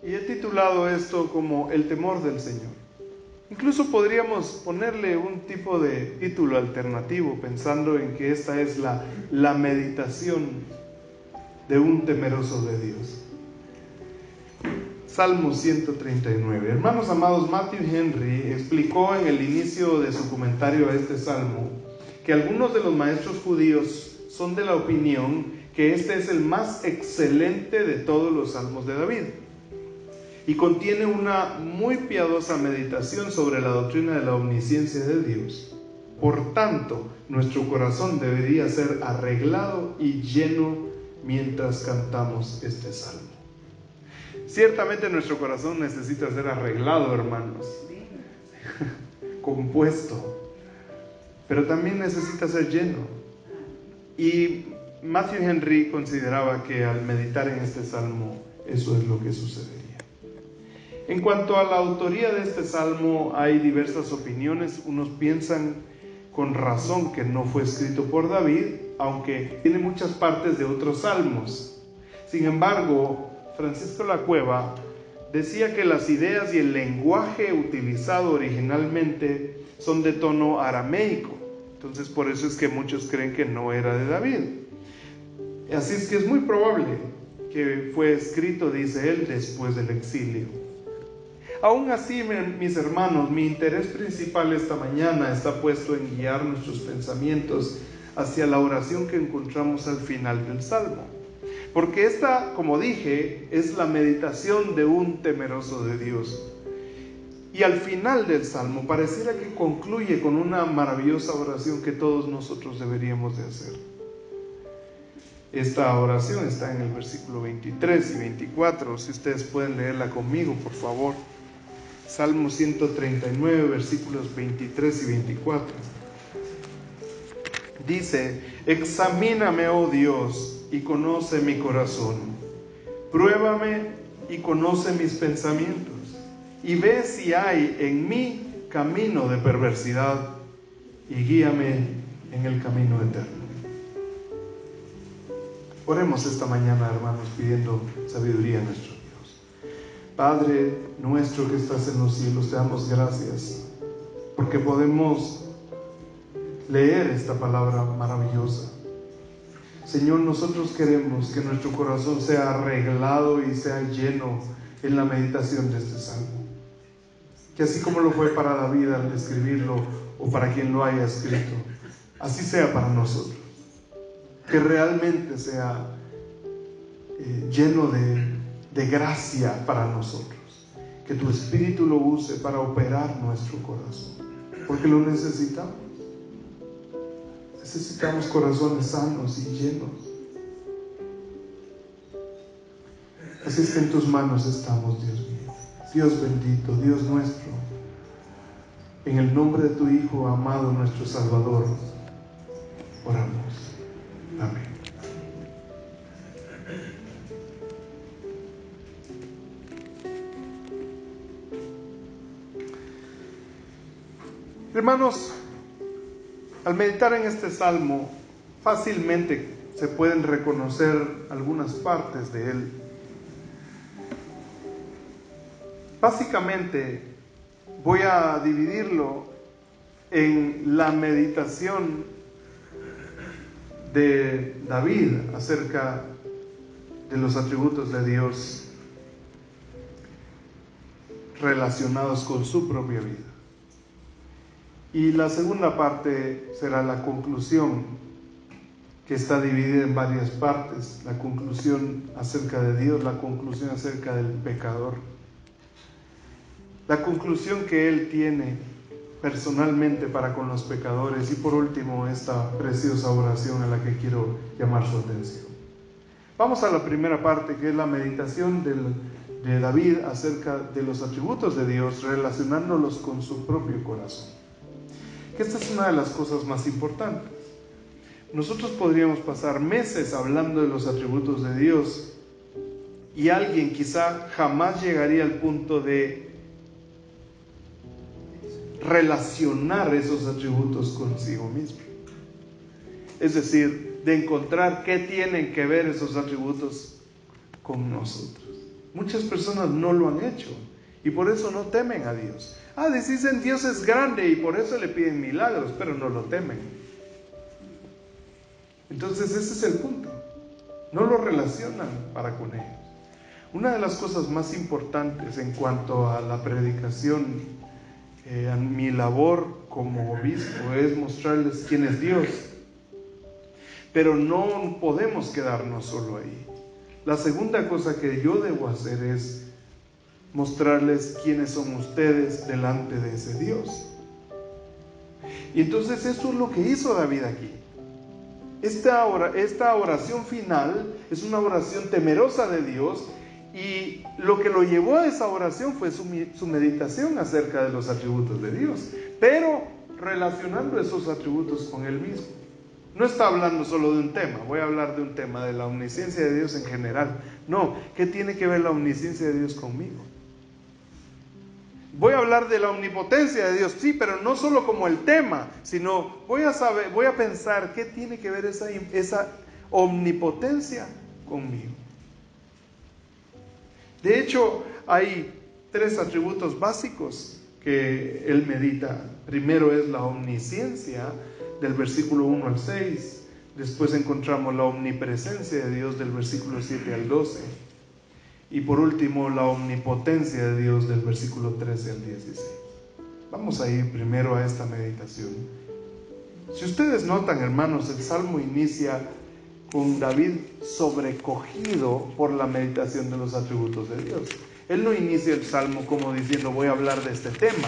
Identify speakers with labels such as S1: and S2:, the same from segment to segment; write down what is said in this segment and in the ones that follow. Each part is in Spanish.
S1: Y he titulado esto como el temor del Señor. Incluso podríamos ponerle un tipo de título alternativo, pensando en que esta es la meditación de un temeroso de Dios. Salmo 139. Hermanos amados, Matthew Henry explicó en el inicio de su comentario a este salmo que algunos de los maestros judíos son de la opinión que este es el más excelente de todos los salmos de David y contiene una muy piadosa meditación sobre la doctrina de la omnisciencia de Dios. Por tanto, nuestro corazón debería ser arreglado y lleno mientras cantamos este salmo. Ciertamente nuestro corazón necesita ser arreglado, hermanos, compuesto, pero también necesita ser lleno. Y Matthew Henry consideraba que al meditar en este salmo, eso es lo que sucedería. En cuanto a la autoría de este salmo, hay diversas opiniones. Unos piensan con razón que no fue escrito por David, aunque tiene muchas partes de otros salmos. Sin embargo, Francisco La Cueva decía que las ideas y el lenguaje utilizado originalmente son de tono arameico. Entonces, por eso es que muchos creen que no era de David. Así es que es muy probable que fue escrito, dice él, después del exilio. Aún así, mis hermanos, mi interés principal esta mañana está puesto en guiar nuestros pensamientos hacia la oración que encontramos al final del Salmo. Porque esta, como dije, es la meditación de un temeroso de Dios. Y al final del Salmo pareciera que concluye con una maravillosa oración que todos nosotros deberíamos de hacer. Esta oración está en el versículo 23 y 24. Si ustedes pueden leerla conmigo, por favor. Salmo 139, versículos 23 y 24. Dice: examíname, oh Dios, y conoce mi corazón. Pruébame y conoce mis pensamientos, y ve si hay en mí camino de perversidad, y guíame en el camino eterno. Oremos esta mañana, hermanos, pidiendo sabiduría a nuestro Dios. Padre nuestro que estás en los cielos, te damos gracias porque podemos leer esta palabra maravillosa. Señor, nosotros queremos que nuestro corazón sea arreglado y sea lleno en la meditación de este salmo. Que así como lo fue para David al escribirlo, o para quien lo haya escrito, así sea para nosotros. Que realmente sea lleno de gracia para nosotros. Que tu Espíritu lo use para operar nuestro corazón, porque lo necesitamos. Necesitamos corazones sanos y llenos. Así es que en tus manos estamos, Dios mío. Dios bendito, Dios nuestro, en el nombre de tu Hijo amado, nuestro Salvador, oramos. Amén. Hermanos, al meditar en este salmo, fácilmente se pueden reconocer algunas partes de él. Básicamente, voy a dividirlo en la meditación de David acerca de los atributos de Dios relacionados con su propia vida. Y la segunda parte será la conclusión, que está dividida en varias partes: la conclusión acerca de Dios, la conclusión acerca del pecador, la conclusión que Él tiene personalmente para con los pecadores, y por último esta preciosa oración a la que quiero llamar su atención. Vamos a la primera parte, que es la meditación de David acerca de los atributos de Dios, relacionándolos con su propio corazón. Que esta es una de las cosas más importantes. Nosotros podríamos pasar meses hablando de los atributos de Dios, y alguien quizá jamás llegaría al punto de relacionar esos atributos consigo mismo. Es decir, de encontrar qué tienen que ver esos atributos con nosotros. Muchas personas no lo han hecho y por eso no temen a Dios. Dicen Dios es grande y por eso le piden milagros, pero no lo temen. Entonces ese es el punto. No lo relacionan para con ellos. Una de las cosas más importantes en cuanto a la predicación, a mi labor como obispo, es mostrarles quién es Dios. Pero no podemos quedarnos solo ahí. La segunda cosa que yo debo hacer es mostrarles quiénes son ustedes delante de ese Dios. Y entonces eso es lo que hizo David aquí. Esta oración final es una oración temerosa de Dios, y lo que lo llevó a esa oración fue su meditación acerca de los atributos de Dios, pero relacionando esos atributos con Él mismo. No está hablando solo de un tema, voy a hablar de un tema, de la omnisciencia de Dios en general. No, ¿qué tiene que ver la omnisciencia de Dios conmigo? Voy a hablar de la omnipotencia de Dios, sí, pero no solo como el tema, sino voy a pensar qué tiene que ver esa omnipotencia conmigo. De hecho, hay 3 atributos básicos que él medita. Primero es la omnisciencia, del versículo 1 al 6. Después encontramos la omnipresencia de Dios, del versículo 7 al 12. Y por último, la omnipotencia de Dios, del versículo 13 al 16. Vamos a ir primero a esta meditación. Si ustedes notan, hermanos, el Salmo inicia con David sobrecogido por la meditación de los atributos de Dios. Él no inicia el Salmo como diciendo voy a hablar de este tema.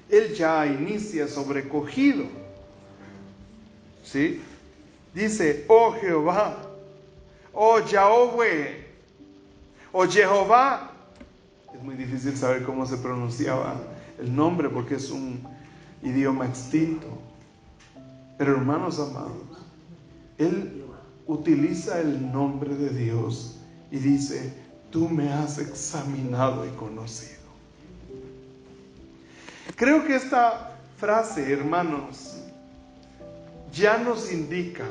S1: Él ya inicia sobrecogido. ¿Sí? Dice, oh Jehová, oh Yahweh, oh Jehová. Es muy difícil saber cómo se pronunciaba el nombre porque es un idioma extinto. Pero hermanos amados, él utiliza el nombre de Dios y dice, tú me has examinado y conocido. Creo que esta frase, hermanos, ya nos indica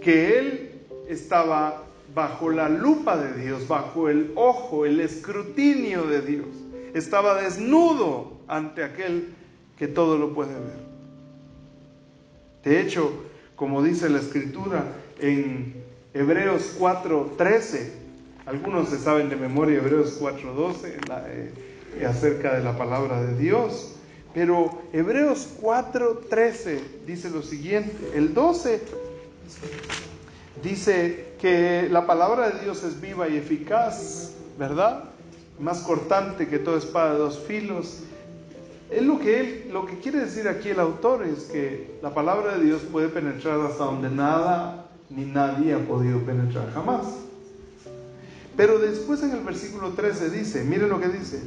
S1: que él estaba bajo la lupa de Dios, bajo el ojo, el escrutinio de Dios. Estaba desnudo ante aquel que todo lo puede ver. De hecho, como dice la Escritura en Hebreos 4:13, algunos se saben de memoria Hebreos 4:12 acerca de la palabra de Dios, pero Hebreos 4:13 dice lo siguiente. El 12 dice que la palabra de Dios es viva y eficaz, ¿verdad? Más cortante que toda espada de 2 filos. Lo que quiere decir aquí el autor es que la palabra de Dios puede penetrar hasta donde nada ni nadie ha podido penetrar jamás. Pero después en el versículo 13 dice, miren lo que dice,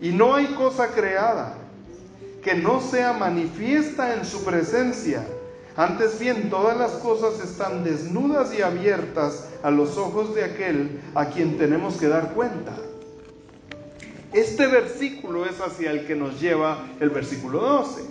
S1: y no hay cosa creada que no sea manifiesta en su presencia. Antes bien, todas las cosas están desnudas y abiertas a los ojos de aquel a quien tenemos que dar cuenta. Este versículo es hacia el que nos lleva el versículo 12.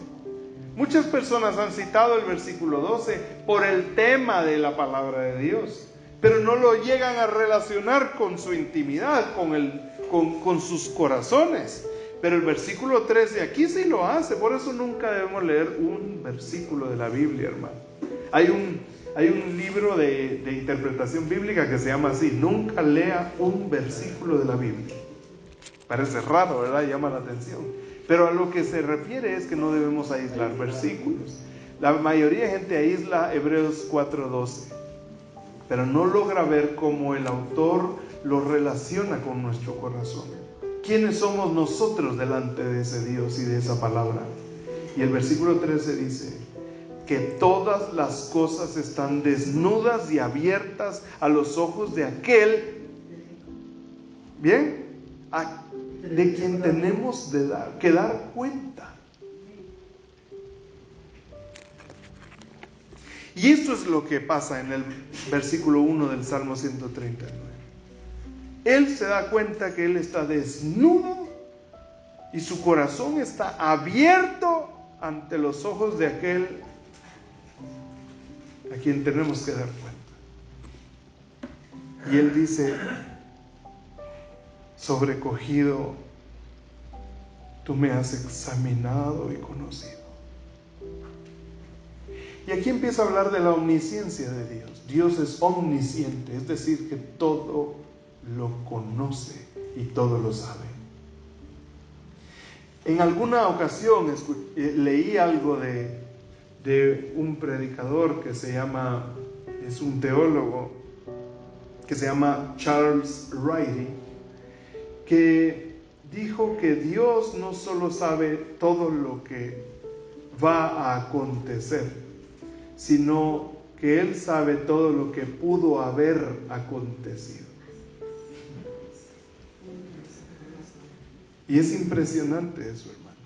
S1: Muchas personas han citado el versículo 12 por el tema de la palabra de Dios, pero no lo llegan a relacionar con su intimidad, con sus corazones. Pero el versículo 13 aquí sí lo hace, por eso nunca debemos leer un versículo de la Biblia, hermano. Hay un libro de interpretación bíblica que se llama así, nunca lea un versículo de la Biblia. Parece raro, ¿verdad? Llama la atención. Pero a lo que se refiere es que no debemos aislar versículos. La mayoría de gente aísla Hebreos 4:12, pero no logra ver cómo el autor lo relaciona con nuestro corazón. ¿Quiénes somos nosotros delante de ese Dios y de esa palabra? Y el versículo 13 dice que todas las cosas están desnudas y abiertas a los ojos de aquel, ¿bien? De quien tenemos que dar cuenta. Y esto es lo que pasa en el versículo 1 del Salmo 139. Él se da cuenta que él está desnudo y su corazón está abierto ante los ojos de aquel a quien tenemos que dar cuenta. Y Él dice, sobrecogido, tú me has examinado y conocido. Y aquí empieza a hablar de la omnisciencia de Dios. Dios es omnisciente, es decir, que todo lo conoce y todo lo sabe. En alguna ocasión leí algo de un predicador que es un teólogo, que se llama Charles Riley, que dijo que Dios no solo sabe todo lo que va a acontecer, sino que Él sabe todo lo que pudo haber acontecido. Y es impresionante eso, hermano.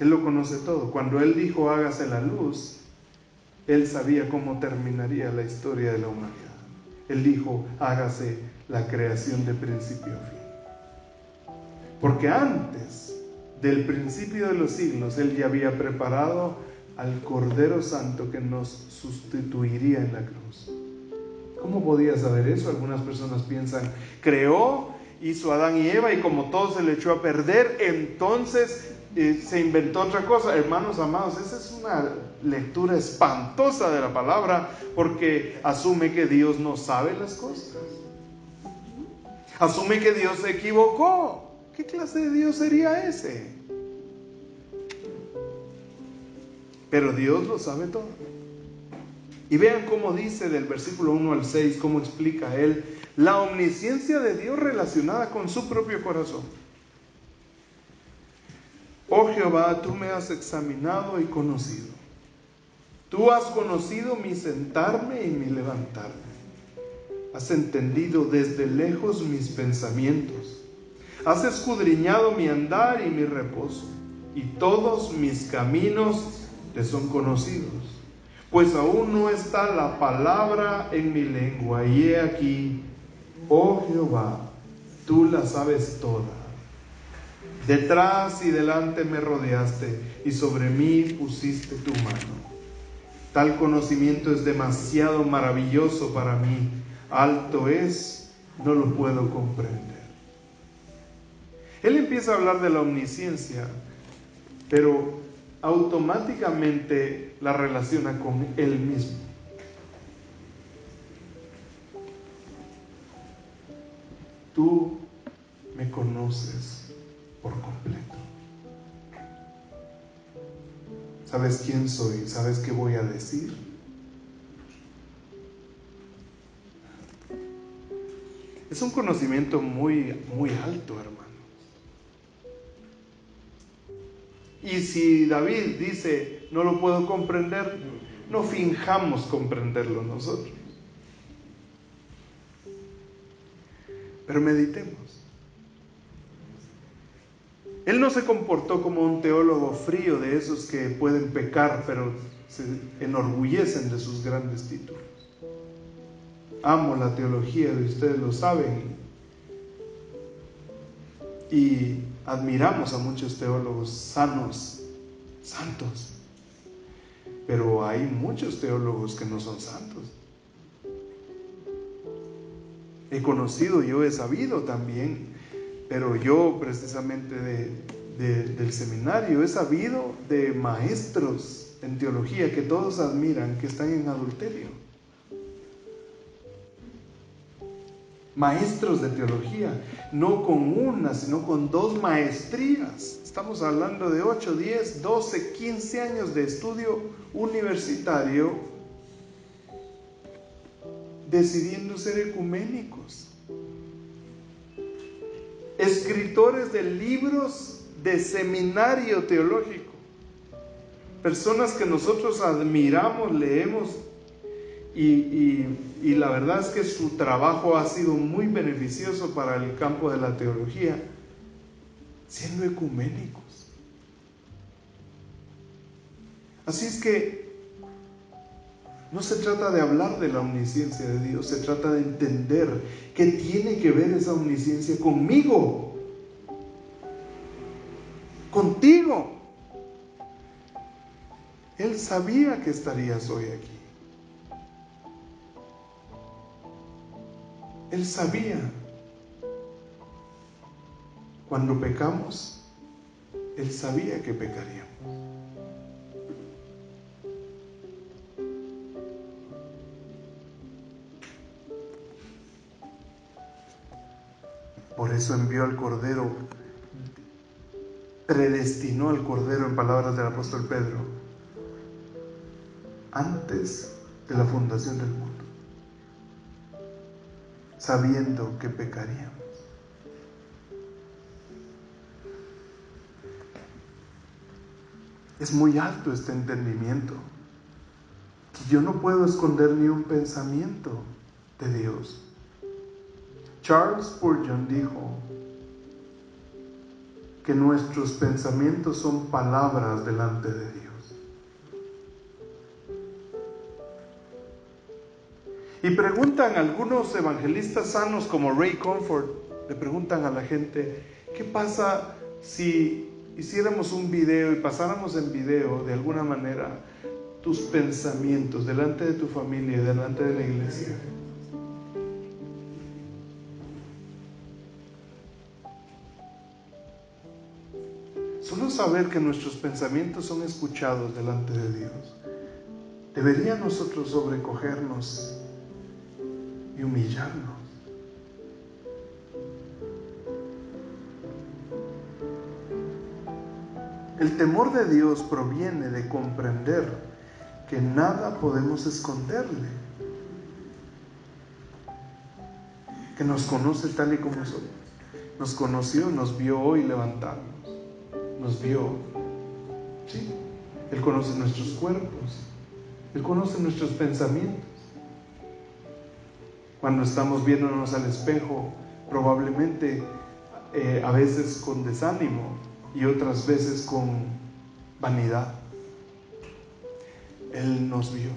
S1: Él lo conoce todo. Cuando Él dijo hágase la luz, Él sabía cómo terminaría la historia de la humanidad. Él dijo hágase la creación de principio a fin. Porque antes del principio de los siglos, Él ya había preparado al Cordero Santo que nos sustituiría en la cruz. ¿Cómo podía saber eso? Algunas personas piensan, creó, hizo a Adán y Eva y como todo se le echó a perder, entonces se inventó otra cosa. Hermanos amados, esa es una lectura espantosa de la palabra, porque asume que Dios no sabe las cosas. Asume que Dios se equivocó. ¿Qué clase de Dios sería ese? Pero Dios lo sabe todo. Y vean cómo dice del versículo 1 al 6, cómo explica Él la omnisciencia de Dios relacionada con su propio corazón. Oh Jehová, tú me has examinado y conocido. Tú has conocido mi sentarme y mi levantarme. Has entendido desde lejos mis pensamientos. Has escudriñado mi andar y mi reposo. Y todos mis caminos te son conocidos. Pues aún no está la palabra en mi lengua. Y he aquí, oh Jehová, tú la sabes toda. Detrás y delante me rodeaste y sobre mí pusiste tu mano. Tal conocimiento es demasiado maravilloso para mí. Alto es, no lo puedo comprender. Él empieza a hablar de la omnisciencia, pero automáticamente la relaciona con Él mismo. Tú me conoces por completo. ¿Sabes quién soy? ¿Sabes qué voy a decir? Es un conocimiento muy, muy alto, hermano. Y si David dice, no lo puedo comprender, no finjamos comprenderlo nosotros. Pero meditemos. Él no se comportó como un teólogo frío de esos que pueden pecar, pero se enorgullecen de sus grandes títulos. Amo la teología, y ustedes lo saben. Y admiramos a muchos teólogos sanos, santos. Pero hay muchos teólogos que no son santos. He conocido, yo he sabido también, pero yo precisamente del seminario he sabido de maestros en teología que todos admiran, que están en adulterio. Maestros de teología, no con una, sino con 2 maestrías. Estamos hablando de 8, 10, 12, 15 años de estudio universitario, decidiendo ser ecuménicos. Escritores de libros de seminario teológico. Personas que nosotros admiramos, leemos. Y la verdad es que su trabajo ha sido muy beneficioso para el campo de la teología, siendo ecuménicos. Así es que no se trata de hablar de la omnisciencia de Dios, se trata de entender qué tiene que ver esa omnisciencia conmigo, contigo. Él sabía que estarías hoy aquí. Él sabía. Cuando pecamos, Él sabía que pecaríamos. Por eso envió al Cordero, predestinó al Cordero, en palabras del apóstol Pedro, antes de la fundación del mundo, sabiendo que pecaríamos. Es muy alto este entendimiento, que yo no puedo esconder ni un pensamiento de Dios. Charles Spurgeon dijo que nuestros pensamientos son palabras delante de Dios. Y preguntan algunos evangelistas sanos como Ray Comfort, le preguntan a la gente, ¿qué pasa si hiciéramos un video y pasáramos en video de alguna manera tus pensamientos delante de tu familia y delante de la iglesia? Solo saber que nuestros pensamientos son escuchados delante de Dios debería nosotros sobrecogernos y humillarnos. El temor de Dios proviene de comprender que nada podemos esconderle, que nos conoce tal y como somos. Nos conoció, nos vio hoy levantarnos, nos vio, ¿sí? Él conoce nuestros cuerpos, Él conoce nuestros pensamientos. Cuando estamos viéndonos al espejo, probablemente a veces con desánimo y otras veces con vanidad, Él nos vio.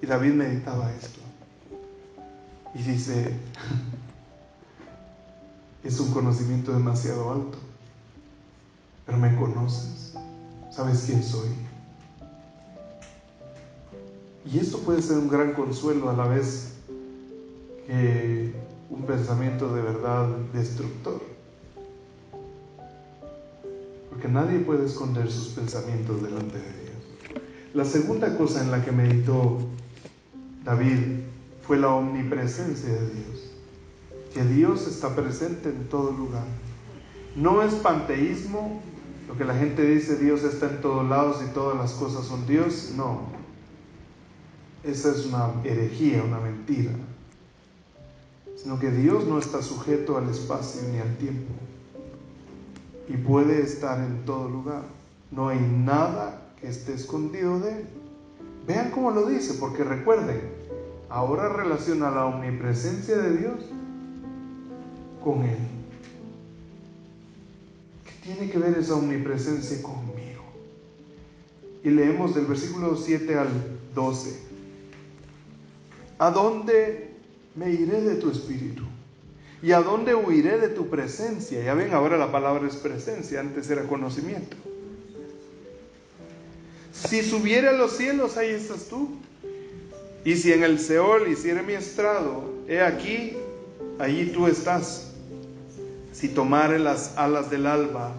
S1: Y David meditaba esto y dice, es un conocimiento demasiado alto, pero me conoces, sabes quién soy. Y esto puede ser un gran consuelo a la vez que un pensamiento de verdad destructor, porque nadie puede esconder sus pensamientos delante de Dios. La segunda cosa en la que meditó David fue la omnipresencia de Dios, que Dios está presente en todo lugar. No es panteísmo, lo que la gente dice, Dios está en todos lados y todas las cosas son Dios. No, esa es una herejía, una mentira. Sino que Dios no está sujeto al espacio ni al tiempo y puede estar en todo lugar. No hay nada que esté escondido de Él. Vean cómo lo dice, porque recuerden, ahora relaciona la omnipresencia de Dios con Él. ¿Qué tiene que ver esa omnipresencia conmigo? Y leemos del versículo 7 al 12. ¿A dónde me iré de tu espíritu? ¿Y a dónde huiré de tu presencia? Ya ven, ahora la palabra es presencia, antes era conocimiento. Si subiere a los cielos, ahí estás tú. Y si en el Seol hiciere mi estrado, he aquí, allí tú estás. Si tomare las alas del alba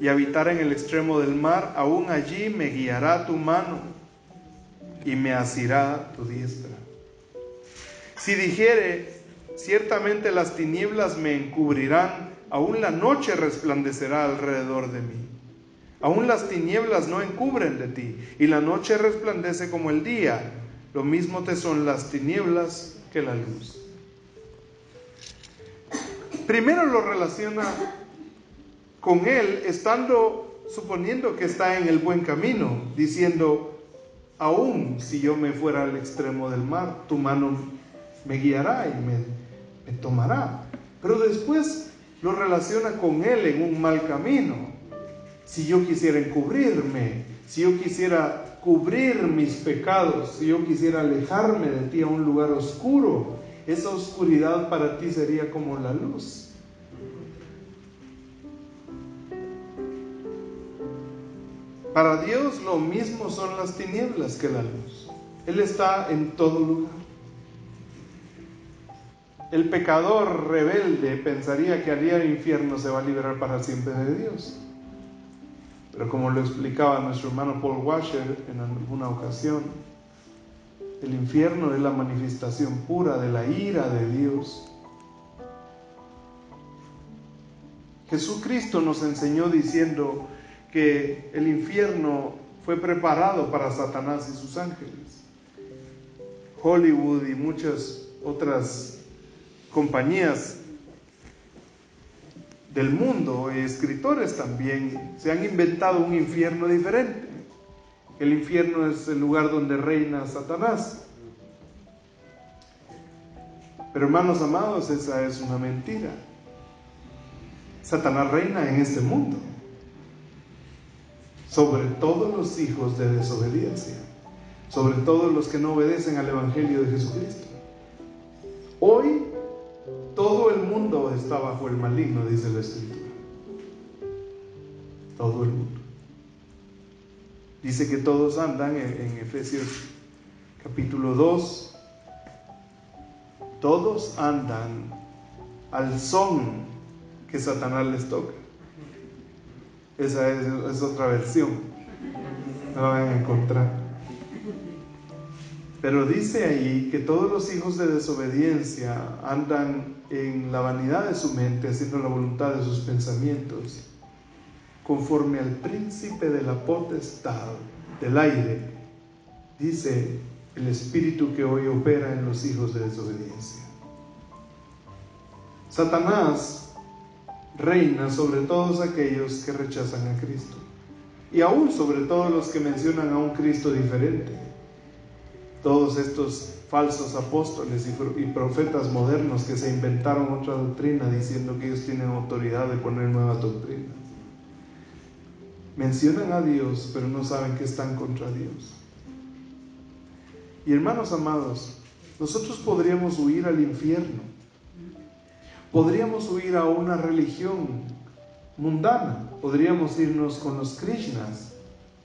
S1: y habitare en el extremo del mar, aún allí me guiará tu mano y me asirá tu diestra. Si dijere, ciertamente las tinieblas me encubrirán, aún la noche resplandecerá alrededor de mí. Aún las tinieblas no encubren de ti, y la noche resplandece como el día. Lo mismo te son las tinieblas que la luz. Primero lo relaciona con Él, suponiendo que está en el buen camino, diciendo, aún si yo me fuera al extremo del mar, tu mano me guiará y me tomará. Pero después lo relaciona con Él en un mal camino. Si yo quisiera encubrirme, si yo quisiera cubrir mis pecados, si yo quisiera alejarme de ti a un lugar oscuro, esa oscuridad para ti sería como la luz. Para Dios lo mismo son las tinieblas que la luz. Él está en todo lugar. El pecador rebelde pensaría que al ir al infierno se va a liberar para siempre de Dios. Pero como lo explicaba nuestro hermano Paul Washer en alguna ocasión, el infierno es la manifestación pura de la ira de Dios. Jesucristo nos enseñó diciendo que el infierno fue preparado para Satanás y sus ángeles. Hollywood y muchas otras compañías del mundo, escritores también, se han inventado un infierno diferente. El infierno es el lugar donde reina Satanás. Pero hermanos amados, esa es una mentira. Satanás reina en este mundo sobre todos los hijos de desobediencia, sobre todos los que no obedecen al Evangelio de Jesucristo. Hoy todo el mundo está bajo el maligno, dice la Escritura. Todo el mundo. Dice que todos andan en Efesios capítulo 2. Todos andan al son que Satanás les toca. Esa es otra versión. No la van a encontrar. Pero dice ahí que todos los hijos de desobediencia andan en la vanidad de su mente, haciendo la voluntad de sus pensamientos, conforme al príncipe de la potestad del aire, dice el espíritu que hoy opera en los hijos de desobediencia. Satanás reina sobre todos aquellos que rechazan a Cristo, y aún sobre todos los que mencionan a un Cristo diferente. Todos estos falsos apóstoles y profetas modernos que se inventaron otra doctrina diciendo que ellos tienen autoridad de poner nuevas doctrinas. Mencionan a Dios, pero no saben que están contra Dios. Y hermanos amados, nosotros podríamos huir al infierno. Podríamos huir a una religión mundana. Podríamos irnos con los Krishnas.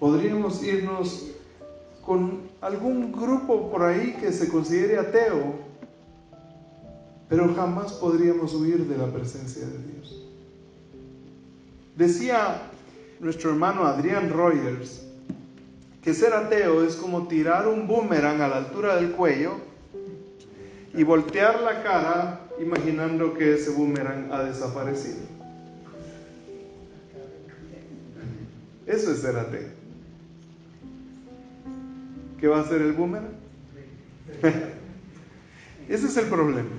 S1: Podríamos irnos con algún grupo por ahí que se considere ateo, pero jamás podríamos huir de la presencia de Dios. Decía nuestro hermano Adrian Rogers que ser ateo es como tirar un boomerang a la altura del cuello y voltear la cara imaginando que ese boomerang ha desaparecido. Eso es ser ateo. ¿Qué va a hacer el boomerang? Ese es el problema.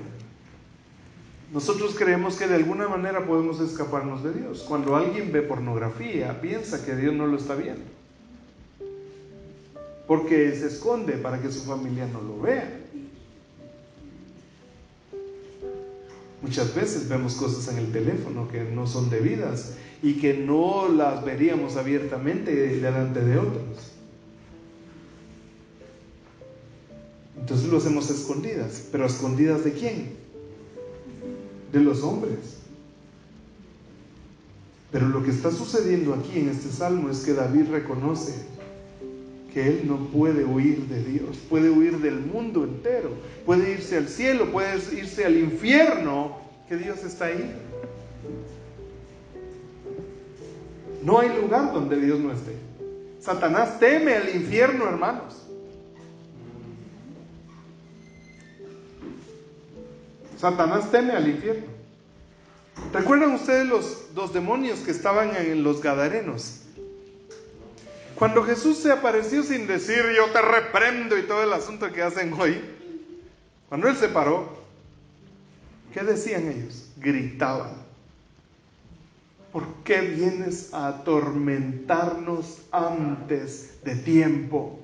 S1: Nosotros creemos que de alguna manera podemos escaparnos de Dios. Cuando alguien ve pornografía, piensa que Dios no lo está viendo, porque se esconde para que su familia no lo vea. Muchas veces vemos cosas en el teléfono que no son debidas y que no las veríamos abiertamente delante de otros. Entonces lo hacemos a escondidas. ¿Pero a escondidas de quién? De los hombres. Pero lo que está sucediendo aquí en este salmo es que David reconoce que él no puede huir de Dios, puede huir del mundo entero, puede irse al cielo, puede irse al infierno, que Dios está ahí. No hay lugar donde Dios no esté. Satanás teme al infierno, hermanos. Satanás teme al infierno. ¿Recuerdan ustedes los dos demonios que estaban en los Gadarenos? Cuando Jesús se apareció sin decir yo te reprendo y todo el asunto que hacen hoy, cuando Él se paró, ¿qué decían ellos? Gritaban: ¿por qué vienes a atormentarnos antes de tiempo?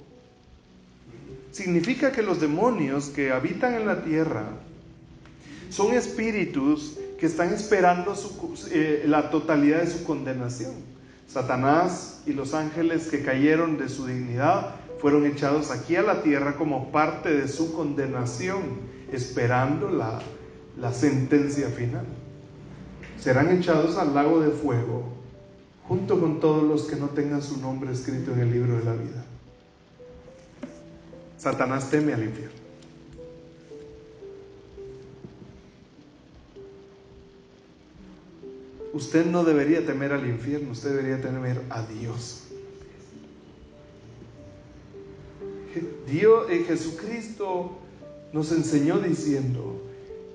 S1: Significa que los demonios que habitan en la tierra son espíritus que están esperando la totalidad de su condenación. Satanás y los ángeles que cayeron de su dignidad fueron echados aquí a la tierra como parte de su condenación, esperando la sentencia final. Serán echados al lago de fuego junto con todos los que no tengan su nombre escrito en el libro de la vida. Satanás teme al infierno. Usted no debería temer al infierno, usted debería temer a Dios. Jesucristo nos enseñó diciendo: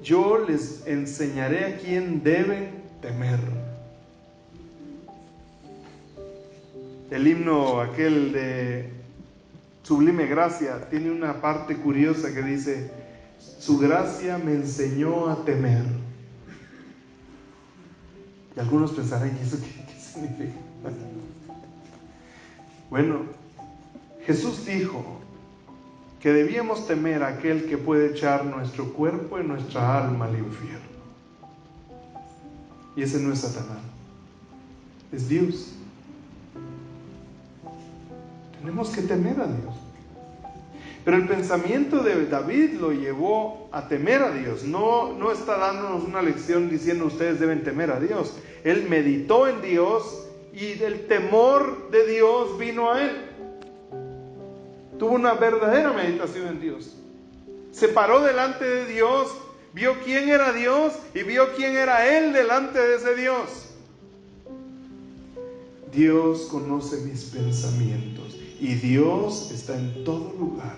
S1: yo les enseñaré a quién deben temer. El himno aquel de Sublime Gracia tiene una parte curiosa que dice: su gracia me enseñó a temer. Y algunos pensarán: ¿y eso qué significa? Bueno, Jesús dijo que debíamos temer a aquel que puede echar nuestro cuerpo y nuestra alma al infierno. Y ese no es Satanás, es Dios. Tenemos que temer a Dios. Pero el pensamiento de David lo llevó a temer a Dios. No está dándonos una lección diciendo ustedes deben temer a Dios. Él meditó en Dios y el temor de Dios vino a él. Tuvo una verdadera meditación en Dios. Se paró delante de Dios, vio quién era Dios y vio quién era él delante de ese Dios. Dios conoce mis pensamientos y Dios está en todo lugar.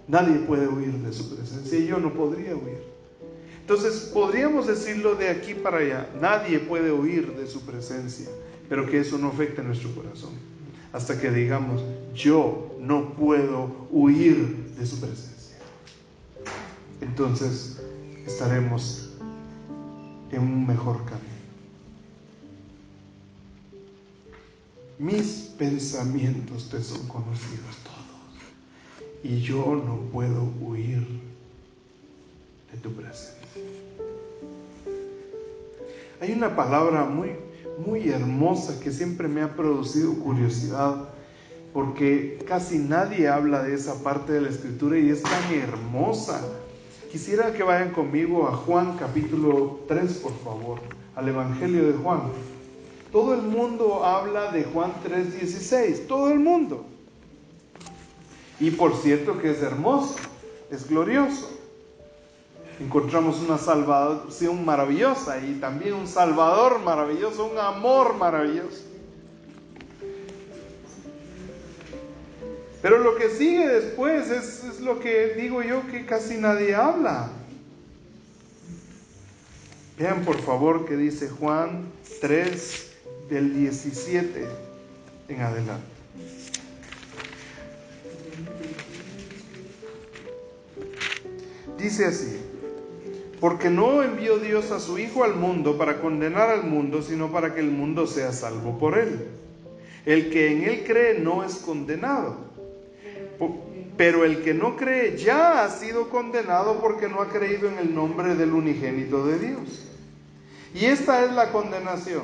S1: Nadie puede huir de su presencia y yo no podría huir. Entonces podríamos decirlo de aquí para allá: nadie puede huir de su presencia, pero que eso no afecte nuestro corazón hasta que digamos: yo no puedo huir de su presencia. Entonces estaremos en un mejor camino. Mis pensamientos te son conocidos todos, y yo no puedo huir de tu presencia. Hay una palabra muy hermosa que siempre me ha producido curiosidad, porque casi nadie habla de esa parte de la Escritura y es tan hermosa. Quisiera que vayan conmigo a Juan capítulo 3, por favor, al Evangelio de Juan. Todo el mundo habla de Juan 3:16, todo el mundo. Y por cierto que es hermoso, es glorioso. Encontramos una salvación maravillosa y también un Salvador maravilloso, un amor maravilloso. Pero lo que sigue después es lo que digo yo que casi nadie habla. Vean por favor que dice Juan 3 del 17 en adelante. Dice así: porque no envió Dios a su Hijo al mundo para condenar al mundo, sino para que el mundo sea salvo por él. El que en él cree no es condenado, pero el que no cree ya ha sido condenado porque no ha creído en el nombre del unigénito de Dios. Y esta es la condenación: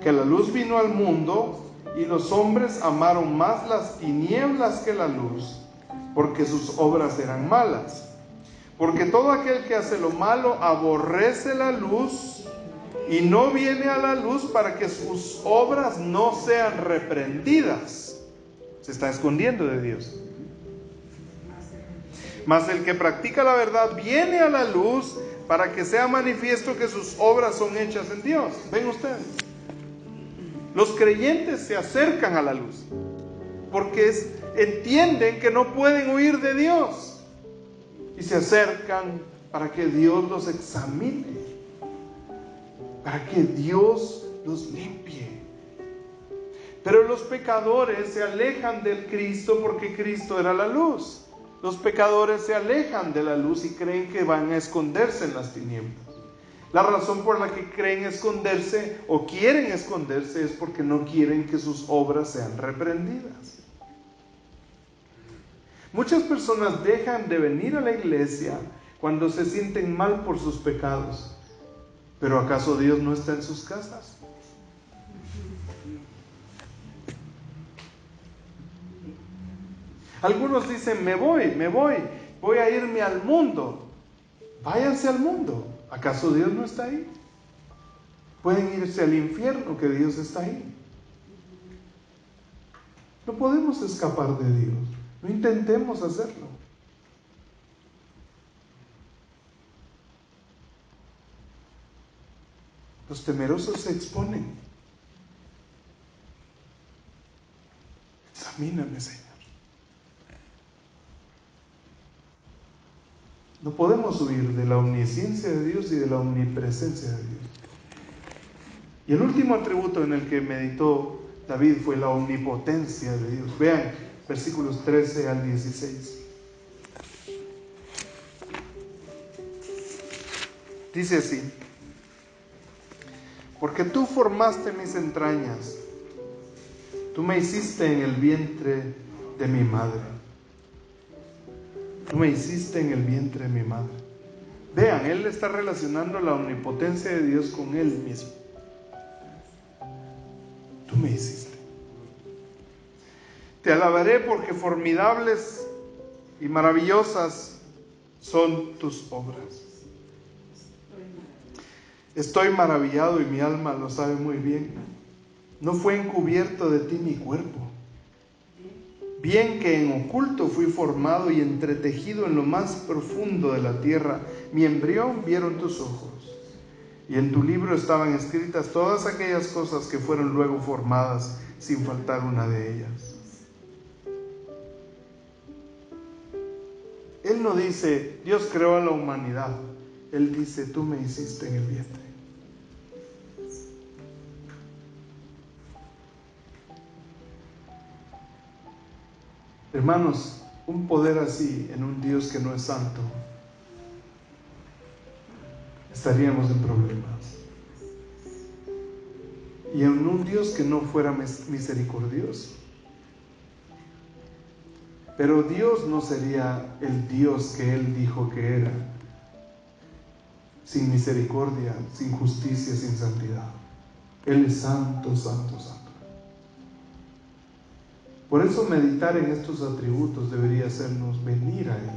S1: que la luz vino al mundo y los hombres amaron más las tinieblas que la luz, porque sus obras eran malas. Porque todo aquel que hace lo malo aborrece la luz y no viene a la luz para que sus obras no sean reprendidas. Se está escondiendo de Dios. Mas el que practica la verdad viene a la luz para que sea manifiesto que sus obras son hechas en Dios. ¿Ven ustedes? Los creyentes se acercan a la luz porque entienden que no pueden huir de Dios. Y se acercan para que Dios los examine, para que Dios los limpie. Pero los pecadores se alejan del Cristo porque Cristo era la luz. Los pecadores se alejan de la luz y creen que van a esconderse en las tinieblas. La razón por la que creen esconderse o quieren esconderse es porque no quieren que sus obras sean reprendidas. Muchas personas dejan de venir a la iglesia cuando se sienten mal por sus pecados. ¿Pero acaso Dios no está en sus casas? Algunos dicen: me voy a irme al mundo. Váyanse al mundo. ¿Acaso Dios no está ahí? pueden irse al infierno, que Dios está ahí. No podemos escapar de Dios. No intentemos hacerlo. Los temerosos se exponen. Examíname, Señor. No podemos huir de la omnisciencia de Dios y de la omnipresencia de Dios. Y el último atributo en el que meditó David fue la omnipotencia de Dios. Vean versículos 13 al 16. Dice así: porque tú formaste mis entrañas, tú me hiciste en el vientre de mi madre. Tú me hiciste en el vientre de mi madre. Vean, él está relacionando la omnipotencia de Dios con él mismo. Tú me hiciste. Te alabaré porque formidables y maravillosas son tus obras. Estoy maravillado y mi alma lo sabe muy bien. No fue encubierto de ti mi cuerpo. Bien que en oculto fui formado y entretejido en lo más profundo de la tierra. Mi embrión vieron tus ojos. Y en tu libro estaban escritas todas aquellas cosas que fueron luego formadas, sin faltar una de ellas. Él no dice, Dios creó a la humanidad. Él dice, tú me hiciste en el vientre. Hermanos, un poder así en un Dios que no es santo, estaríamos en problemas. Y en un Dios que no fuera misericordioso. Pero Dios no sería el Dios que Él dijo que era, sin misericordia, sin justicia, sin santidad. Él es santo, santo, santo. Por eso meditar en estos atributos debería hacernos venir a Él.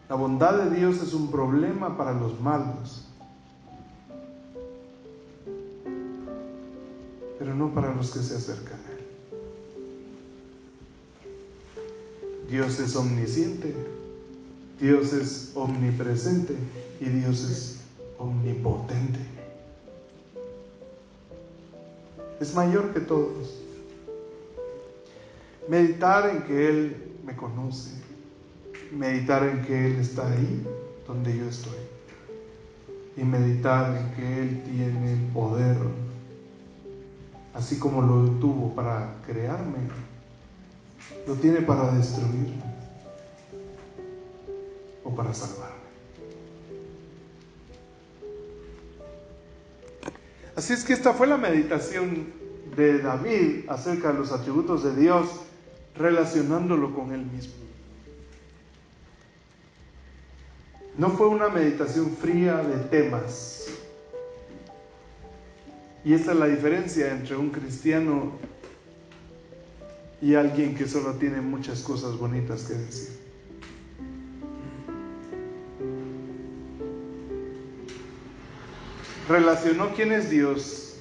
S1: La bondad de Dios es un problema para los malos, pero no para los que se acercan a Él. Dios es omnisciente, Dios es omnipresente y Dios es omnipotente. Es mayor que todos. Meditar en que Él me conoce, meditar en que Él está ahí donde yo estoy y meditar en que Él tiene el poder, así como lo tuvo para crearme, lo tiene para destruirme o para salvarme. Así es que esta fue la meditación de David acerca de los atributos de Dios, relacionándolo con Él mismo. No fue una meditación fría de temas. Y esta es la diferencia entre un cristiano y alguien que solo tiene muchas cosas bonitas que decir. Relacionó quién es Dios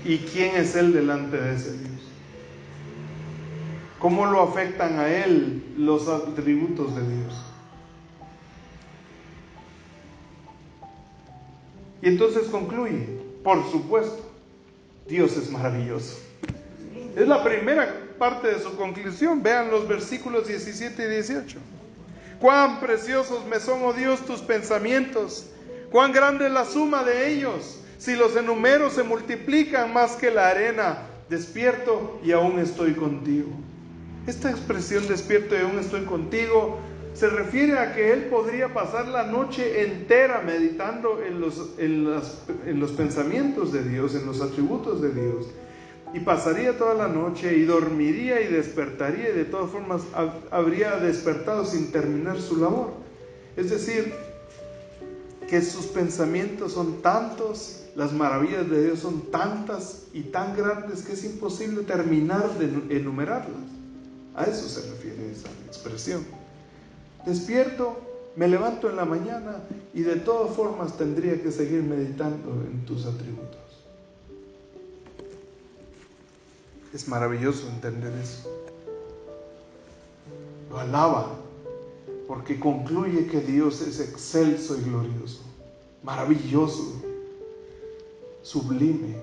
S1: y quién es Él delante de ese Dios. ¿Cómo lo afectan a Él los atributos de Dios? Y entonces concluye, por supuesto, Dios es maravilloso. Es la primera parte de su conclusión. Vean los versículos 17 y 18. Cuán preciosos me son, oh Dios, tus pensamientos. Cuán grande es la suma de ellos. Si los enumero se multiplican más que la arena. Despierto y aún estoy contigo. Esta expresión despierto y aún estoy contigo se refiere a que él podría pasar la noche entera meditando en los pensamientos de Dios, en los atributos de Dios. Y pasaría toda la noche y dormiría y despertaría y de todas formas habría despertado sin terminar su labor. Es decir, que sus pensamientos son tantos, las maravillas de Dios son tantas y tan grandes que es imposible terminar de enumerarlas. A eso se refiere esa expresión. Despierto me levanto en la mañana y de todas formas tendría que seguir meditando en tus atributos. Es maravilloso entender eso. Lo alaba porque concluye que Dios es excelso y glorioso, maravilloso, sublime,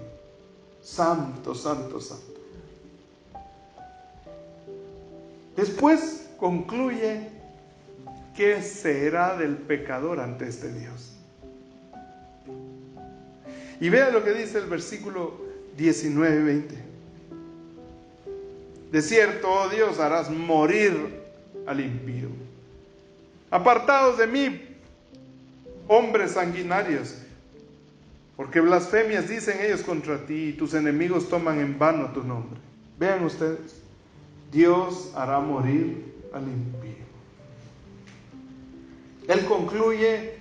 S1: santo, santo, santo. Después concluye: ¿qué será del pecador ante este Dios? Y vea lo que dice el versículo 19 y 20. De cierto, oh Dios, harás morir al impío. Apartaos de mí, hombres sanguinarios, porque blasfemias dicen ellos contra ti, y tus enemigos toman en vano tu nombre. Vean ustedes, Dios hará morir al impío. Él concluye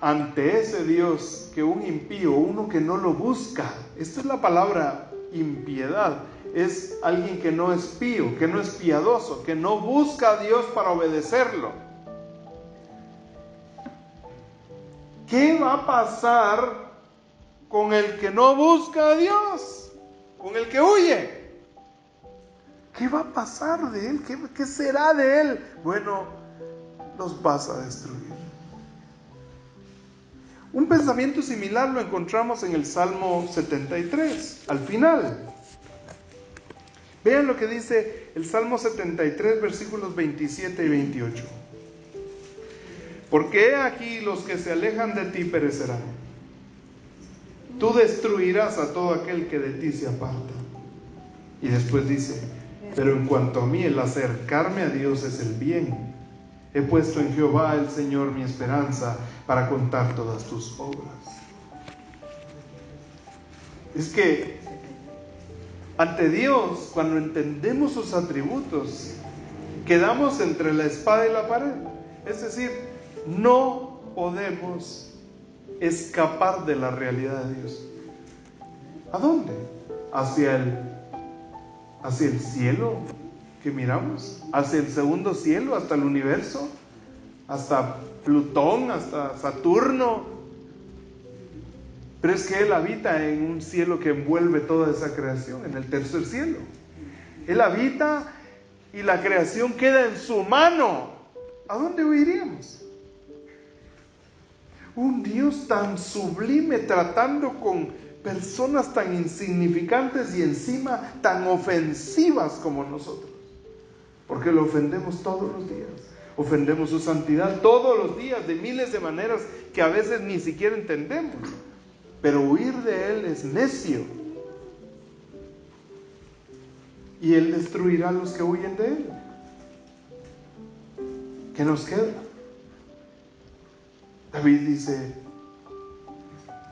S1: ante ese Dios que un impío, uno que no lo busca, esta es la palabra impiedad, es alguien que no es pío, que no es piadoso, que no busca a Dios para obedecerlo. ¿Qué va a pasar con el que no busca a Dios? Con el que huye. ¿Qué va a pasar de él? ¿Qué será de él? Bueno, los vas a destruir. Un pensamiento similar lo encontramos en el Salmo 73, al final. Vean lo que dice el Salmo 73, versículos 27 y 28. Porque he aquí los que se alejan de ti perecerán. Tú destruirás a todo aquel que de ti se aparta. Y después dice: pero en cuanto a mí, el acercarme a Dios es el bien. He puesto en Jehová el Señor mi esperanza para contar todas tus obras. Es que ante Dios, cuando entendemos sus atributos, quedamos entre la espada y la pared. Es decir, no podemos escapar de la realidad de Dios. ¿A dónde? Hacia el cielo que miramos, hacia el segundo cielo, hasta el universo, hasta Plutón, hasta Saturno. Pero es que Él habita en un cielo que envuelve toda esa creación, en el tercer cielo. Él habita y la creación queda en su mano. ¿A dónde huiríamos? Un Dios tan sublime tratando con personas tan insignificantes y encima tan ofensivas como nosotros. Porque lo ofendemos todos los días. Ofendemos su santidad todos los días de miles de maneras que a veces ni siquiera entendemos. Pero huir de Él es necio. Y Él destruirá a los que huyen de Él. ¿Qué nos queda? David dice: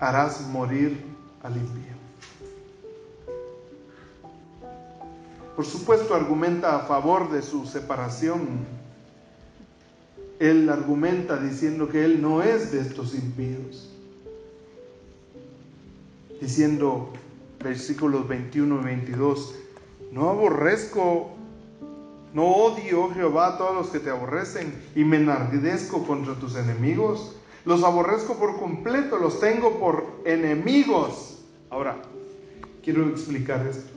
S1: harás morir al impío. Por supuesto, argumenta a favor de su separación. Él argumenta diciendo que él no es de estos impíos. Diciendo, versículos 21 y 22, no odio, Jehová, a todos los que te aborrecen, y me enardezco contra tus enemigos. Los aborrezco por completo, los tengo por enemigos. Ahora, quiero explicar esto.